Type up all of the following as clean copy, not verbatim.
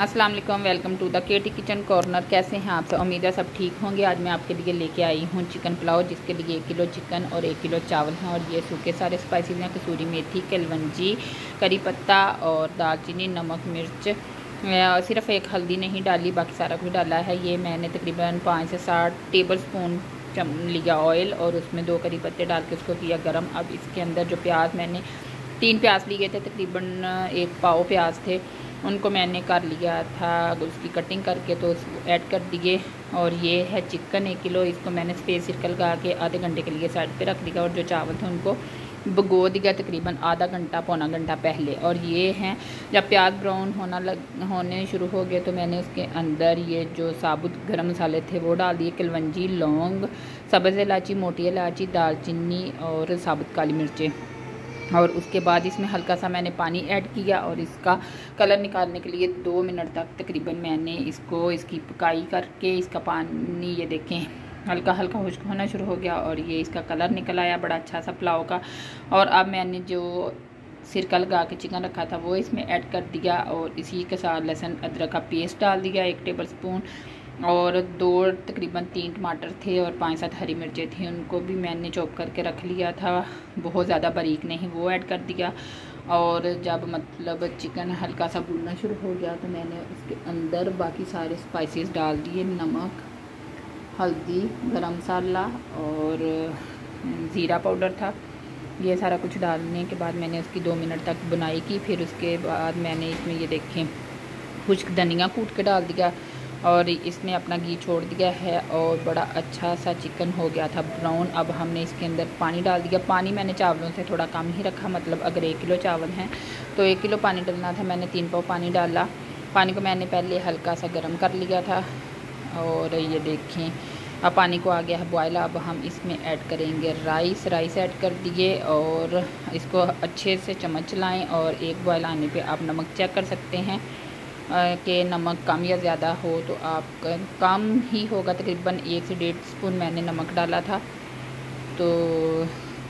अस्सलाम वालेकुम, welcome to the KT kitchen corner. कैसे हैं आप सब? उम्मीद है सब ठीक होंगे। आज मैं आपके लिए लेके आई हूँ चिकन पुलाव, जिसके लिए 1 किलो चिकन और 1 किलो चावल हैं। और ये सूखे सारे स्पाइसेस हैं, कसूरी मेथी, कलवंजी, करी पत्ता और दालचीनी, नमक, मिर्च। सिर्फ एक हल्दी नहीं डाली, बाकी सारा कुछ डाला है। ये मैंने तकरीबन 5 से 7 टेबल स्पून लिया ऑयल, और उसमें 2 करी पत्ते डाल के उसको किया गर्म। अब इसके अंदर जो प्याज, मैंने 3 प्याज लिए थे, तकरीबन 1 पाव प्याज थे, उनको मैंने कर लिया था उसकी कटिंग करके, तो ऐड कर दिए। और ये है चिकन 1 किलो, इसको मैंने स्पेस सर्कल लगा के आधे घंटे के लिए साइड पे रख दिया। और जो चावल थे उनको भिगो दिया तकरीबन आधा घंटा पौना घंटा पहले। और ये हैं, जब प्याज ब्राउन होने शुरू हो गए तो मैंने उसके अंदर ये जो साबुत गरम मसाले थे वो डाल दिए। कलवंजी, लौंग, सब्ज़ इलायची, मोटी इलायची, दालचीनी और साबुत काली मिर्चें। और उसके बाद इसमें हल्का सा मैंने पानी ऐड किया, और इसका कलर निकालने के लिए 2 मिनट तक तकरीबन मैंने इसकी पकाई करके इसका पानी, ये देखें, हल्का हल्का खुश्क होना शुरू हो गया और ये इसका कलर निकल आया बड़ा अच्छा सा पुलाव का। और अब मैंने जो सिरका लगा के चिकन रखा था वो इसमें ऐड कर दिया, और इसी के साथ लहसुन अदरक का पेस्ट डाल दिया 1 टेबल स्पून। और 2 तकरीबन 3 टमाटर थे और 5-7 हरी मिर्चें थी, उनको भी मैंने चॉप करके रख लिया था, बहुत ज़्यादा बारीक नहीं, वो ऐड कर दिया। और जब मतलब चिकन हल्का सा भूनना शुरू हो गया तो मैंने उसके अंदर बाकी सारे स्पाइसेस डाल दिए, नमक, हल्दी, गरम मसाला और ज़ीरा पाउडर था। ये सारा कुछ डालने के बाद मैंने उसकी 2 मिनट तक बुनाई की। फिर उसके बाद मैंने इसमें, ये देखें, खुश्क धनिया कूट के डाल दिया, और इसने अपना घी छोड़ दिया है और बड़ा अच्छा सा चिकन हो गया था ब्राउन। अब हमने इसके अंदर पानी डाल दिया। पानी मैंने चावलों से थोड़ा कम ही रखा, मतलब अगर 1 किलो चावल हैं तो 1 किलो पानी डालना था, मैंने 3 पाव पानी डाला। पानी को मैंने पहले हल्का सा गर्म कर लिया था, और ये देखें अब पानी को आ गया है बॉयल। अब हम इसमें ऐड करेंगे राइस ऐड कर दिए, और इसको अच्छे से चम्मच चलाएँ, और 1 बॉयल आने पे आप नमक चेक कर सकते हैं कि नमक कम या ज़्यादा हो, तो आप कम ही होगा, तकरीबन 1 से 1.5 स्पून मैंने नमक डाला था, तो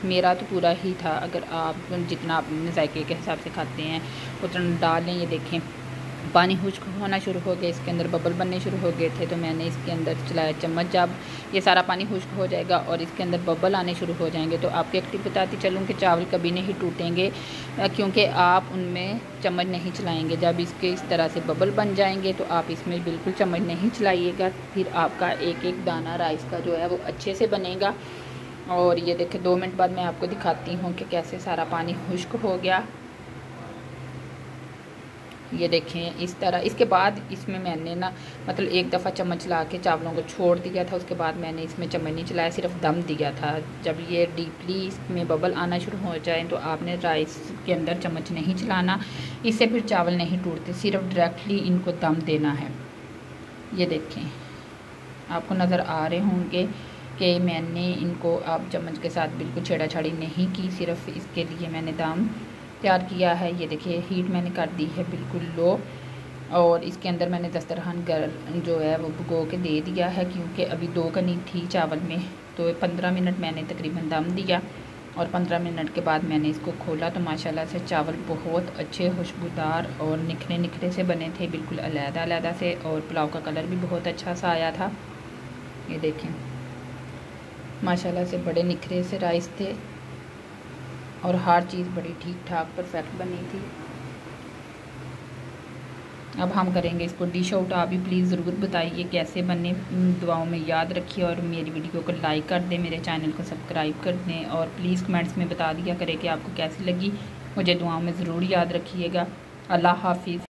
मेरा तो पूरा ही था। अगर आप जितना अपने जायके के हिसाब से खाते हैं उतना डालें। ये देखें पानी खुश्क होना शुरू हो गया, इसके अंदर बबल बनने शुरू हो गए थे, तो मैंने इसके अंदर चलाया चम्मच। जब ये सारा पानी खुश्क हो जाएगा और इसके अंदर बबल आने शुरू हो जाएंगे, तो आपको एक टिप बताती चलूँ कि चावल कभी नहीं टूटेंगे, क्योंकि आप उनमें चम्मच नहीं चलाएंगे। जब इसके इस तरह से बबल बन जाएंगे तो आप इसमें बिल्कुल चम्मच नहीं चलाइएगा, फिर आपका एक एक दाना राइस का जो है वो अच्छे से बनेगा। और ये देखें 2 मिनट बाद मैं आपको दिखाती हूँ कि कैसे सारा पानी खुश्क हो गया। ये देखें इस तरह। इसके बाद इसमें मैंने ना मतलब एक दफ़ा चम्मच चला के चावलों को छोड़ दिया था, उसके बाद मैंने इसमें चम्मच नहीं चलाया, सिर्फ दम दिया था। जब ये डीपली इसमें बबल आना शुरू हो जाए तो आपने राइस के अंदर चम्मच नहीं चलाना, इससे फिर चावल नहीं टूटते, सिर्फ डायरेक्टली इनको दम देना है। ये देखें आपको नज़र आ रहे होंगे कि मैंने इनको अब चम्मच के साथ बिल्कुल छेड़ा छाड़ी नहीं की, सिर्फ इसके लिए मैंने दम तैयार किया है। ये देखिए हीट मैंने कर दी है बिल्कुल लो, और इसके अंदर मैंने दस्तरखान जो है वो भिगो के दे दिया है, क्योंकि अभी 2 कनी थी चावल में। तो 15 मिनट मैंने तकरीबन दम दिया, और 15 मिनट के बाद मैंने इसको खोला तो माशाल्लाह से चावल बहुत अच्छे खुशबूदार और निखरे निखरे से बने थे, बिल्कुल अलग-अलग से, और पुलाव का कलर भी बहुत अच्छा सा आया था। ये देखें माशाल्लाह से बड़े निखरे से राइस थे, और हर चीज़ बड़ी ठीक ठाक परफेक्ट बनी थी। अब हम करेंगे इसको डिश आउट। आप भी प्लीज़ ज़रूर बताइए कैसे बने, दुआओं में याद रखिए, और मेरी वीडियो को लाइक कर दें, मेरे चैनल को सब्सक्राइब कर दें, और प्लीज़ कमेंट्स में बता दिया करें कि आपको कैसी लगी। मुझे दुआओं में ज़रूर याद रखिएगा। अल्लाह हाफिज़।